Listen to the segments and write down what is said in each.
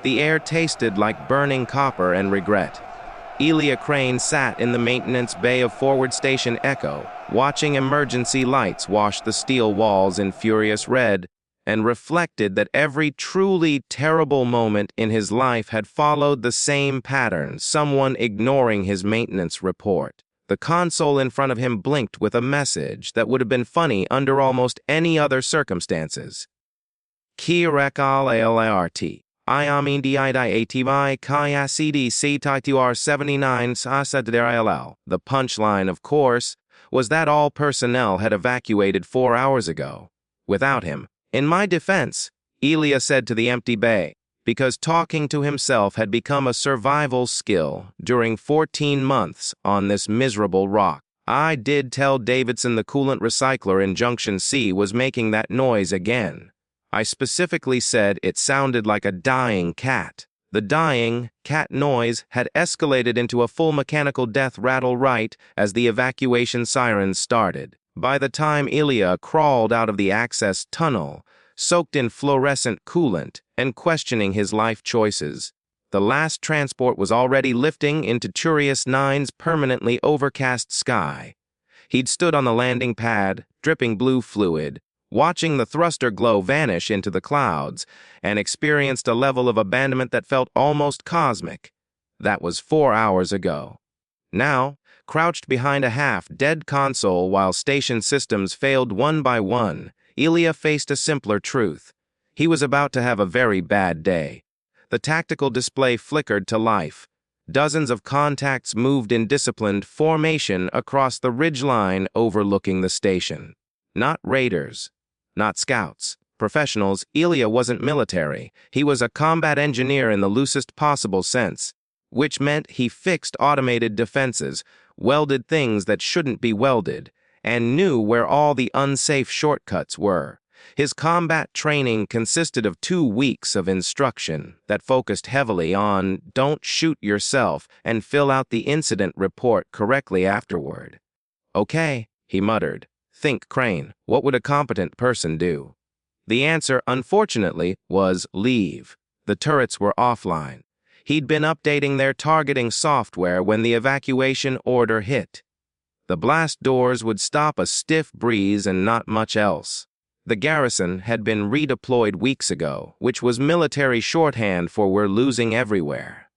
The air tasted like burning copper and regret. Elia Crane sat in the maintenance bay of Forward Station Echo, watching emergency lights wash the steel walls in furious red, and reflected that every truly terrible moment in his life had followed the same pattern, someone ignoring his maintenance report. The console in front of him blinked with a message that would have been funny under almost any other circumstances. Ki rekal alart. Iamin di kaya cdc tituar 79 sasaderill. The punchline, of course, was that all personnel had evacuated 4 hours ago. Without him. In my defense, Elia said to the empty bay, because talking to himself had become a survival skill during 14 months on this miserable rock. I did tell Davidson the coolant recycler in Junction C was making that noise again. I specifically said it sounded like a dying cat. The dying cat noise had escalated into a full mechanical death rattle right as the evacuation sirens started. By the time Elia crawled out of the access tunnel, soaked in fluorescent coolant and questioning his life choices, the last transport was already lifting into Turius 9's permanently overcast sky. He'd stood on the landing pad, dripping blue fluid, watching the thruster glow vanish into the clouds, and experienced a level of abandonment that felt almost cosmic. That was 4 hours ago. Now, crouched behind a half-dead console while station systems failed one by one, Elia faced a simpler truth. He was about to have a very bad day. The tactical display flickered to life. Dozens of contacts moved in disciplined formation across the ridgeline overlooking the station. Not raiders. Not scouts. Professionals. Elia wasn't military. He was a combat engineer in the loosest possible sense, which meant he fixed automated defenses, welded things that shouldn't be welded, and knew where all the unsafe shortcuts were. His combat training consisted of 2 weeks of instruction that focused heavily on don't shoot yourself and fill out the incident report correctly afterward. Okay, he muttered. Think, Crane, what would a competent person do? The answer, unfortunately, was leave. The turrets were offline. He'd been updating their targeting software when the evacuation order hit. The blast doors would stop a stiff breeze and not much else. The garrison had been redeployed weeks ago, which was military shorthand for we're losing everywhere.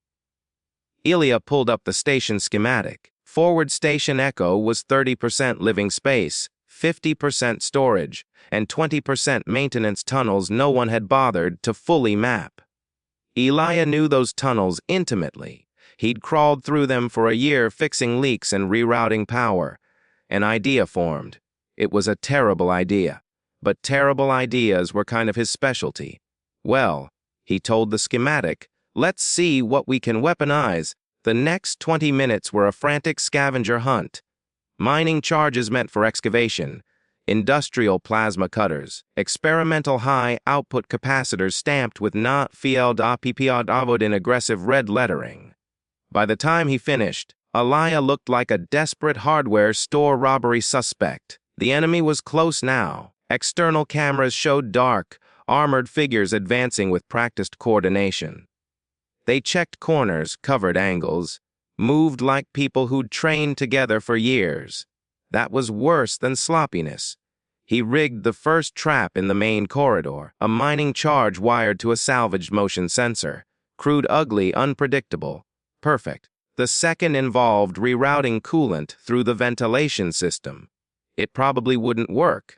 Elia pulled up the station schematic. Forward Station Echo was 30% living space, 50% storage, and 20% maintenance tunnels no one had bothered to fully map. Elia knew those tunnels intimately. He'd crawled through them for a year fixing leaks and rerouting power. An idea formed. It was a terrible idea. But terrible ideas were kind of his specialty. Well, he told the schematic, let's see what we can weaponize. The next 20 minutes were a frantic scavenger hunt. Mining charges meant for excavation, industrial plasma cutters, experimental high-output capacitors stamped with not field appiad in aggressive red lettering. By the time he finished, Elia looked like a desperate hardware store robbery suspect. The enemy was close now. External cameras showed dark, armored figures advancing with practiced coordination. They checked corners, covered angles, moved like people who'd trained together for years. That was worse than sloppiness. He rigged the first trap in the main corridor, a mining charge wired to a salvaged motion sensor. Crude, ugly, unpredictable. Perfect. The second involved rerouting coolant through the ventilation system. It probably wouldn't work.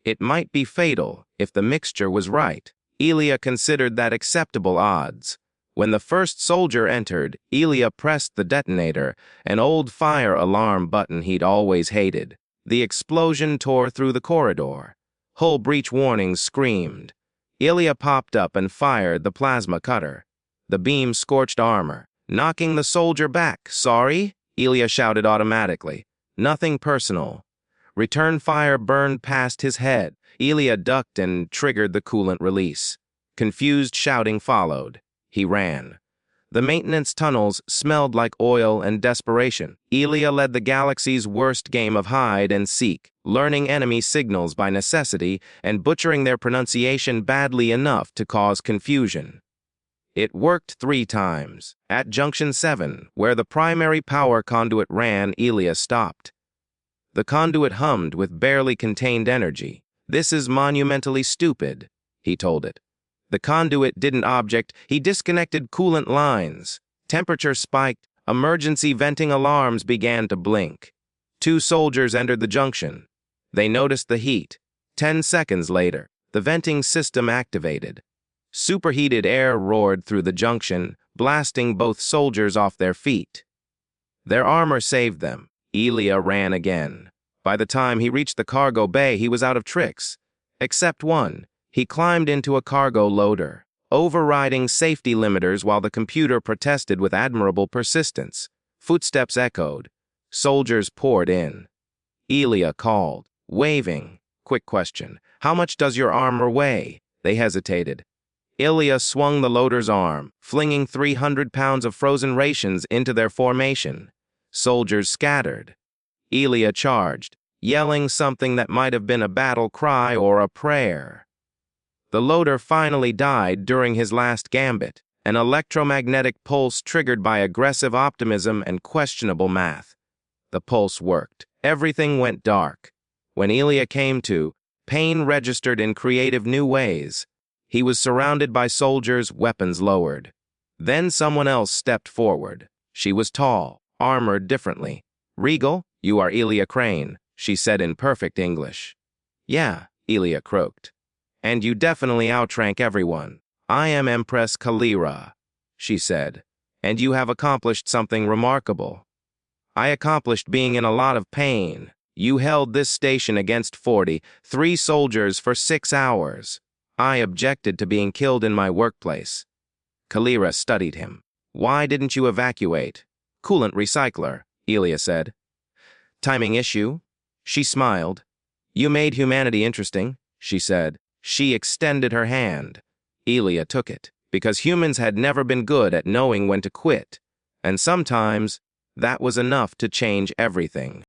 It might be fatal if the mixture was right. Elia considered that acceptable odds. When the first soldier entered, Elia pressed the detonator, an old fire alarm button he'd always hated. The explosion tore through the corridor. Hull breach warnings screamed. Elia popped up and fired the plasma cutter. The beam scorched armor, knocking the soldier back. Sorry? Elia shouted automatically. Nothing personal. Return fire burned past his head. Elia ducked and triggered the coolant release. Confused shouting followed. He ran. The maintenance tunnels smelled like oil and desperation. Elia led the galaxy's worst game of hide and seek, learning enemy signals by necessity and butchering their pronunciation badly enough to cause confusion. It worked 3 times. At Junction 7, where the primary power conduit ran, Elia stopped. The conduit hummed with barely contained energy. "This is monumentally stupid," he told it. The conduit didn't object. He disconnected coolant lines. Temperature spiked. Emergency venting alarms began to blink. 2 soldiers entered the junction. They noticed the heat. 10 seconds later, the venting system activated. Superheated air roared through the junction, blasting both soldiers off their feet. Their armor saved them. Elia ran again. By the time he reached the cargo bay, he was out of tricks. Except one. He climbed into a cargo loader, overriding safety limiters while the computer protested with admirable persistence. Footsteps echoed. Soldiers poured in. Elia called, waving. "Quick question. How much does your armor weigh?" They hesitated. Elia swung the loader's arm, flinging 300 pounds of frozen rations into their formation. Soldiers scattered. Elia charged, yelling something that might have been a battle cry or a prayer. The loader finally died during his last gambit, an electromagnetic pulse triggered by aggressive optimism and questionable math. The pulse worked. Everything went dark. When Elia came to, pain registered in creative new ways. He was surrounded by soldiers, weapons lowered. Then someone else stepped forward. She was tall, armored differently. "Regal, you are Elia Crane," she said in perfect English. "Yeah," Elia croaked. "And you definitely outrank everyone." "I am Empress Kalira," she said. "And you have accomplished something remarkable." "I accomplished being in a lot of pain. You held this station against 43 soldiers for 6 hours. I objected to being killed in my workplace." Kalira studied him. "Why didn't you evacuate?" "Coolant recycler," Elia said. "Timing issue?" She smiled. "You made humanity interesting," she said. She extended her hand. Elia took it, because humans had never been good at knowing when to quit. And sometimes, that was enough to change everything.